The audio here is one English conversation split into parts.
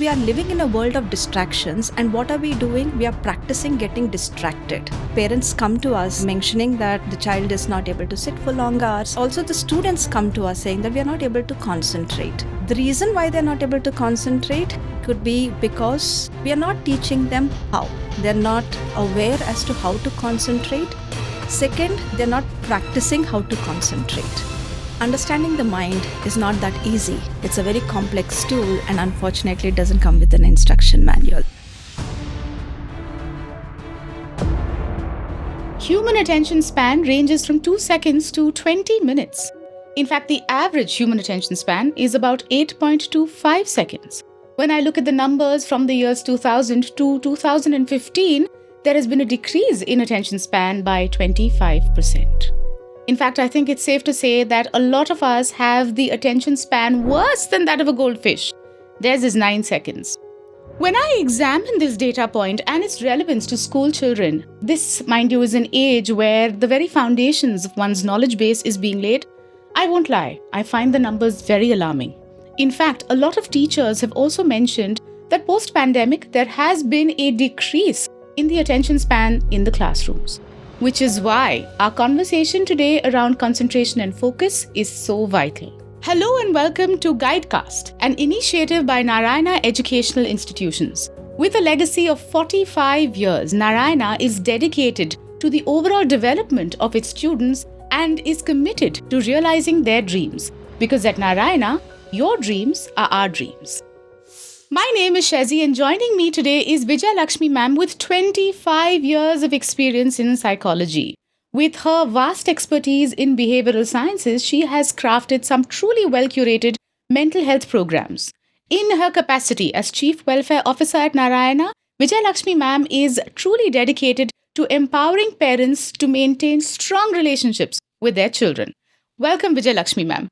We are living in a world of distractions, and what are we doing? We are practicing getting distracted. Parents come to us mentioning that the child is not able to sit for long hours. Also, the students come to us saying that we are not able to concentrate. The reason why they're not able to concentrate could be because we are not teaching them how. They're not aware as to how to concentrate. Second, they're not practicing how to concentrate. Understanding the mind is not that easy. It's a very complex tool, and unfortunately it doesn't come with an instruction manual. Human attention span ranges from 2 seconds to 20 minutes. In fact, the average human attention span is about 8.25 seconds. When I look at the numbers from the years 2000 to 2015, there has been a decrease in attention span by 25%. In fact, I think it's safe to say that a lot of us have the attention span worse than that of a goldfish. Theirs is 9 seconds. When I examine this data point and its relevance to school children, this, mind you, is an age where the very foundations of one's knowledge base is being laid, I won't lie, I find the numbers very alarming. In fact, a lot of teachers have also mentioned that post-pandemic, there has been a decrease in the attention span in the classrooms. Which is why our conversation today around concentration and focus is so vital. Hello and welcome to Guidecast, an initiative by Narayana Educational Institutions. With a legacy of 45 years, Narayana is dedicated to the overall development of its students and is committed to realizing their dreams. Because at Narayana, your dreams are our dreams. My name is Shezi, and joining me today is Vijay Lakshmi ma'am with 25 years of experience in psychology. With her vast expertise in behavioral sciences, she has crafted some truly well-curated mental health programs. In her capacity as Chief Welfare Officer at Narayana, Vijay Lakshmi ma'am is truly dedicated to empowering parents to maintain strong relationships with their children. Welcome, Vijay Lakshmi ma'am.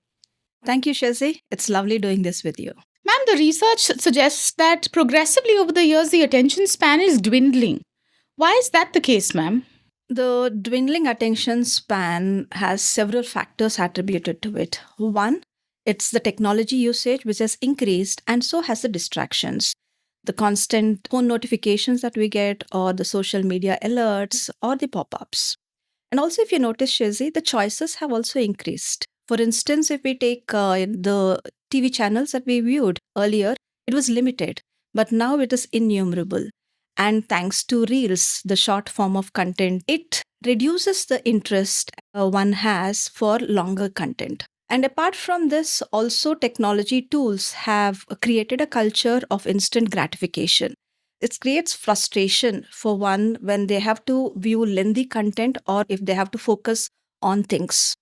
Thank you, Shazi. It's lovely doing this with you. Ma'am, the research suggests that progressively over the years, the attention span is dwindling. Why is that the case, ma'am? The dwindling attention span has several factors attributed to it. One, it's the technology usage which has increased, and so has the distractions. The constant phone notifications that we get, or the social media alerts, or the pop-ups. And also, if you notice, Shazi, the choices have also increased. For instance, if we take the TV channels that we viewed earlier, it was limited, but now it is innumerable. And thanks to Reels, the short form of content, it reduces the interest one has for longer content. And apart from this, also technology tools have created a culture of instant gratification. It creates frustration for one when they have to view lengthy content or if they have to focus on things.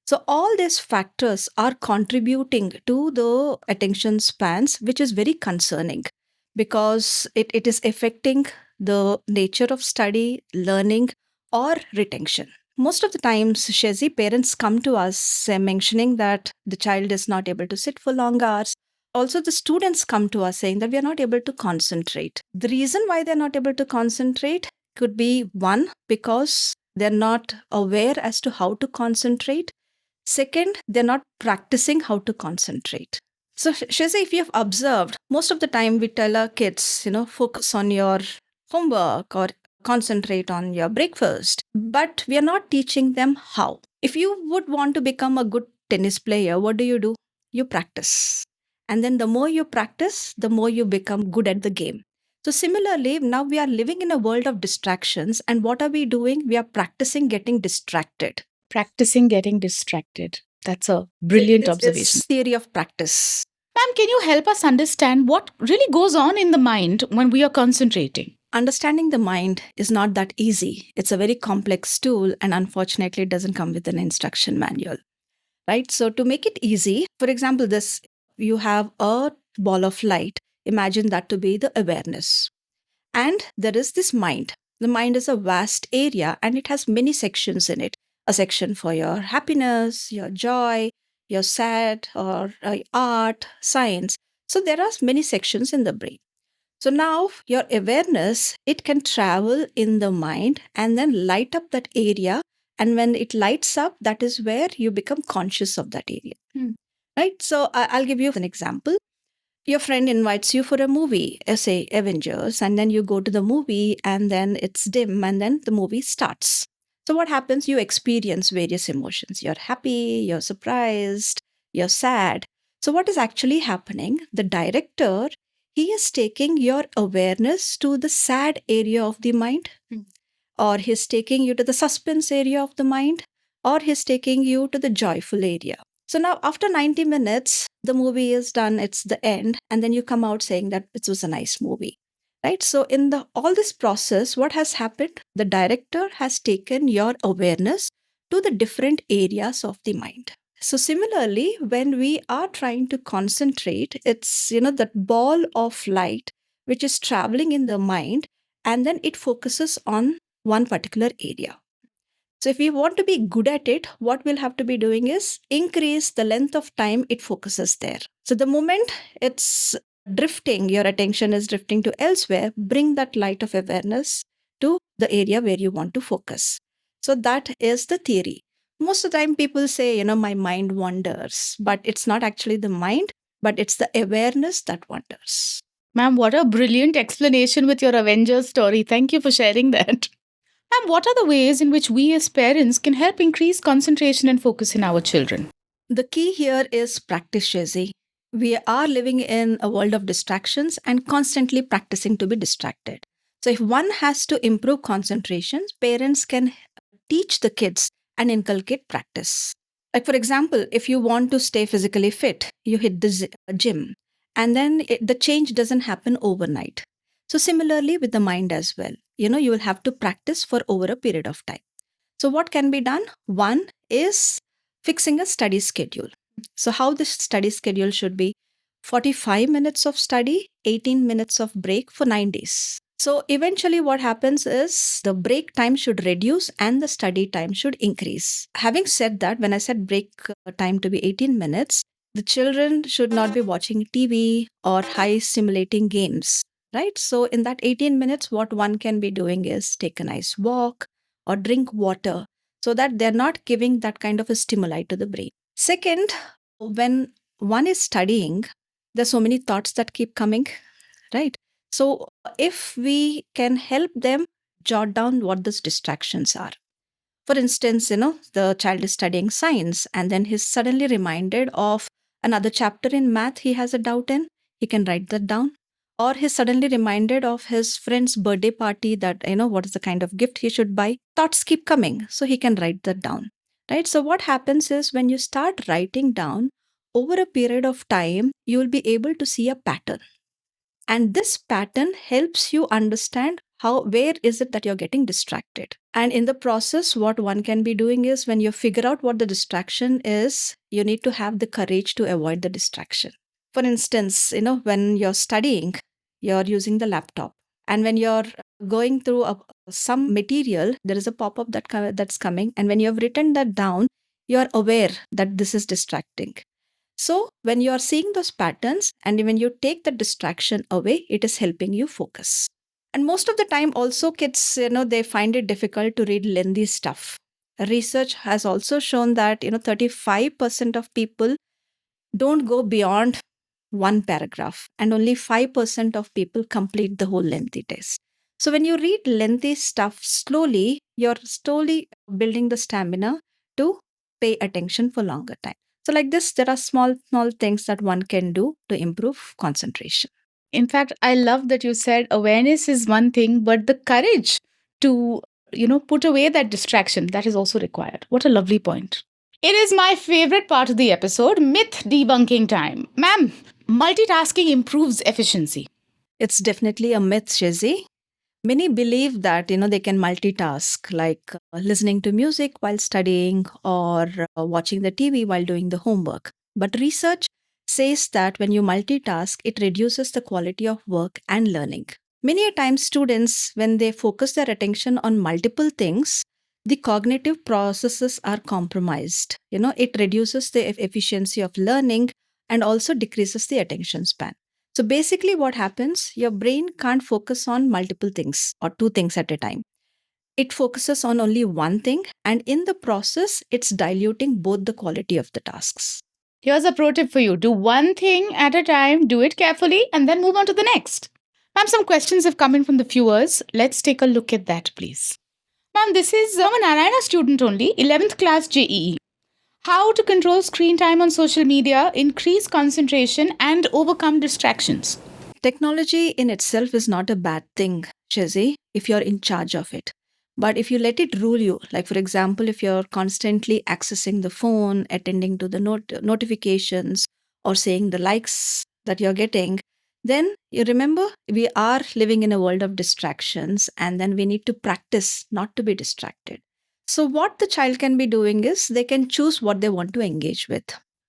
So all these factors are contributing to the attention spans, which is very concerning because it is affecting the nature of study, learning, or retention. Most of the times, Shazi, parents come to us mentioning that the child is not able to sit for long hours. Also, the students come to us saying that we are not able to concentrate. The reason why they're not able to concentrate could be one, because they're not aware as to how to concentrate. Second, they're not practicing how to concentrate. So, Shazi, if you have observed, most of the time we tell our kids, focus on your homework or concentrate on your breakfast, but we are not teaching them how. If you would want to become a good tennis player, what do? You practice. And then the more you practice, the more you become good at the game. So similarly, now we are living in a world of distractions, and what are we doing? We are practicing getting distracted. Practicing getting distracted. That's a brilliant observation. This theory of practice. Ma'am, can you help us understand what really goes on in the mind when we are concentrating? Understanding the mind is not that easy. It's a very complex tool, and unfortunately, it doesn't come with an instruction manual. Right? So to make it easy, for example, you have a ball of light. Imagine that to be the awareness. And there is this mind. The mind is a vast area, and it has many sections in it. A section for your happiness, your joy, your sad, or art, science. So there are many sections in the brain. So now your awareness, it can travel in the mind and then light up that area. And when it lights up, that is where you become conscious of that area. Right? So I'll give you an example. Your friend invites you for a movie, say Avengers, and then you go to the movie and then it's dim and then the movie starts. So, what happens? You experience various emotions. You're happy, you're surprised, you're sad. So, what is actually happening? The director, he is taking your awareness to the sad area of the mind, or he's taking you to the suspense area of the mind, or he's taking you to the joyful area. So now, after 90 minutes, the movie is done, it's the end, and then you come out saying that it was a nice movie. Right? So, in the all this process, what has happened? The director has taken your awareness to the different areas of the mind. So, similarly, when we are trying to concentrate, it's that ball of light which is traveling in the mind, and then it focuses on one particular area. So if we want to be good at it, what we'll have to be doing is increase the length of time it focuses there. So the moment it's drifting, your attention is drifting to elsewhere, bring that light of awareness to the area where you want to focus. So that is the theory. Most of the time people say, my mind wanders, but it's not actually the mind, but it's the awareness that wanders. Ma'am, what a brilliant explanation with your Avengers story. Thank you for sharing that. Ma'am, what are the ways in which we as parents can help increase concentration and focus in our children? The key here is practice, Shezi. We are living in a world of distractions and constantly practicing to be distracted. So, if one has to improve concentration, parents can teach the kids and inculcate practice. Like, for example, if you want to stay physically fit, you hit the gym, and then the change doesn't happen overnight. So, similarly with the mind as well, you will have to practice for over a period of time. So, what can be done? One is fixing a study schedule. So, how this study schedule should be 45 minutes of study, 18 minutes of break for 9 days. So, eventually, what happens is the break time should reduce and the study time should increase. Having said that, when I said break time to be 18 minutes, the children should not be watching TV or high stimulating games, right? So, in that 18 minutes, what one can be doing is take a nice walk or drink water so that they're not giving that kind of a stimuli to the brain. Second, when one is studying, there's so many thoughts that keep coming, right? So if we can help them jot down what those distractions are. For instance, the child is studying science and then he's suddenly reminded of another chapter in math he has a doubt in, he can write that down. Or he's suddenly reminded of his friend's birthday party that, what is the kind of gift he should buy. Thoughts keep coming, so he can write that down, right? So what happens is when you start writing down, over a period of time, you will be able to see a pattern. And this pattern helps you understand where is it that you're getting distracted. And in the process, what one can be doing is when you figure out what the distraction is, you need to have the courage to avoid the distraction. For instance, when you're studying, you're using the laptop. And when you're going through some material, there is a pop-up that's coming. And when you have written that down, you're aware that this is distracting. So when you are seeing those patterns and when you take the distraction away, it is helping you focus. And most of the time also kids, they find it difficult to read lengthy stuff. Research has also shown that, 35% of people don't go beyond one paragraph and only 5% of people complete the whole lengthy text. So when you read lengthy stuff slowly, you're slowly building the stamina to pay attention for longer time. So like this, there are small things that one can do to improve concentration. In fact, I love that you said awareness is one thing, but the courage to, put away that distraction, that is also required. What a lovely point. It is my favorite part of the episode, myth debunking time. Ma'am, multitasking improves efficiency. It's definitely a myth, Shezi. Many believe that, they can multitask, like listening to music while studying or watching the TV while doing the homework. But research says that when you multitask, it reduces the quality of work and learning. Many a times students, when they focus their attention on multiple things, the cognitive processes are compromised. It reduces the efficiency of learning and also decreases the attention span. So basically what happens, your brain can't focus on multiple things or two things at a time. It focuses on only one thing, and in the process, it's diluting both the quality of the tasks. Here's a pro tip for you. Do one thing at a time, do it carefully, and then move on to the next. Ma'am, some questions have come in from the viewers. Let's take a look at that, please. Ma'am, this is from a Narayana student only, 11th class JEE. How to control screen time on social media, increase concentration, and overcome distractions. Technology in itself is not a bad thing, Shazzy, if you're in charge of it. But if you let it rule you, like for example, if you're constantly accessing the phone, attending to the notifications, or saying the likes that you're getting, then you remember we are living in a world of distractions, and then we need to practice not to be distracted. So what the child can be doing is they can choose what they want to engage with.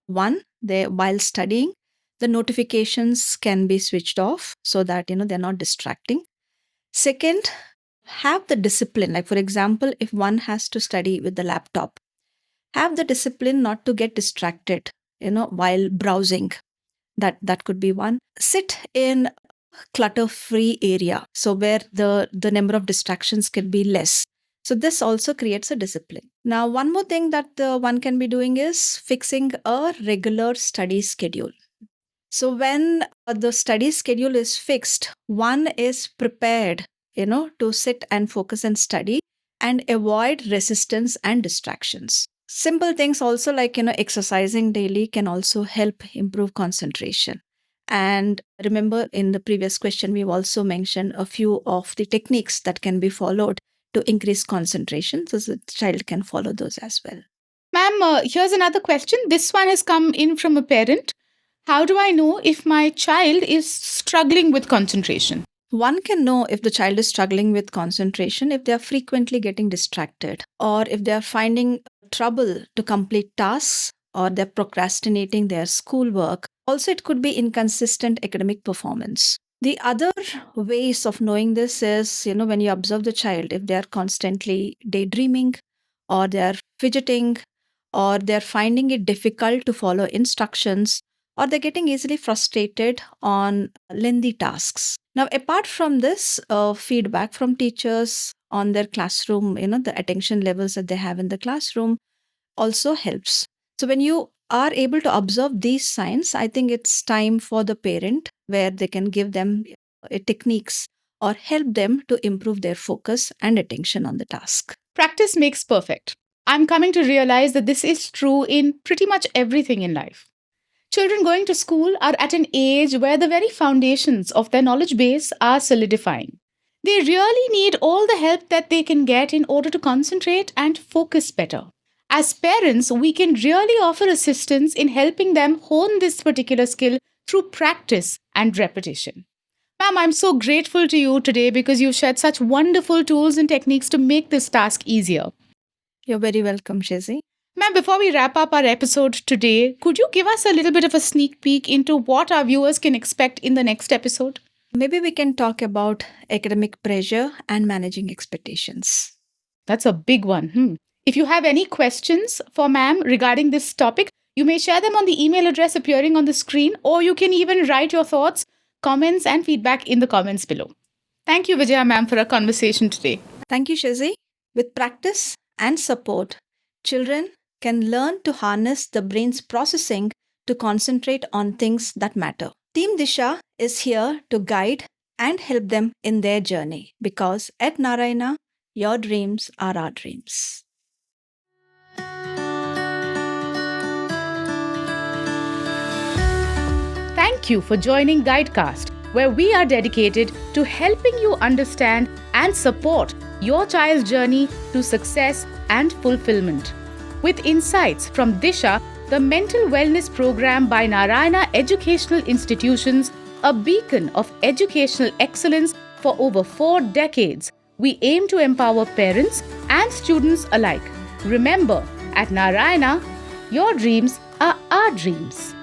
One, while studying, the notifications can be switched off so that they're not distracting. Second, have the discipline. Like for example, if one has to study with the laptop, have the discipline not to get distracted, while browsing. That could be one. Sit in clutter-free area, so where the number of distractions can be less. So this also creates a discipline. Now, one more thing that one can be doing is fixing a regular study schedule. So when the study schedule is fixed, one is prepared, to sit and focus and study and avoid resistance and distractions. Simple things also like, exercising daily can also help improve concentration. And remember, in the previous question, we've also mentioned a few of the techniques that can be followed to increase concentration. So the child can follow those as well. Ma'am, here's another question. This one has come in from a parent. How do I know if my child is struggling with concentration? One can know if the child is struggling with concentration if they are frequently getting distracted, or if they are finding trouble to complete tasks, or they're procrastinating their schoolwork. Also, it could be inconsistent academic performance. The other ways of knowing this is, when you observe the child, if they're constantly daydreaming, or they're fidgeting, or they're finding it difficult to follow instructions, or they're getting easily frustrated on lengthy tasks. Now, apart from this, feedback from teachers on their classroom, the attention levels that they have in the classroom also helps. So when you are able to observe these signs, I think it's time for the parent where they can give them techniques or help them to improve their focus and attention on the task. Practice makes perfect. I'm coming to realize that this is true in pretty much everything in life. Children going to school are at an age where the very foundations of their knowledge base are solidifying. They really need all the help that they can get in order to concentrate and focus better. As parents, we can really offer assistance in helping them hone this particular skill through practice and repetition. Ma'am, I'm so grateful to you today because you've shared such wonderful tools and techniques to make this task easier. You're very welcome, Shazzy. Ma'am, before we wrap up our episode today, could you give us a little bit of a sneak peek into what our viewers can expect in the next episode? Maybe we can talk about academic pressure and managing expectations. That's a big one. If you have any questions for ma'am regarding this topic, you may share them on the email address appearing on the screen, or you can even write your thoughts, comments, and feedback in the comments below. Thank you, Vijaya ma'am, for our conversation today. Thank you, Shazzy. With practice and support, children can learn to harness the brain's processing to concentrate on things that matter. Team Disha is here to guide and help them in their journey, because at Narayana, your dreams are our dreams. Thank you for joining Guidecast, where we are dedicated to helping you understand and support your child's journey to success and fulfillment. With insights from Disha, the mental wellness program by Narayana Educational Institutions, a beacon of educational excellence for over 4 decades, we aim to empower parents and students alike. Remember, at Narayana, your dreams are our dreams.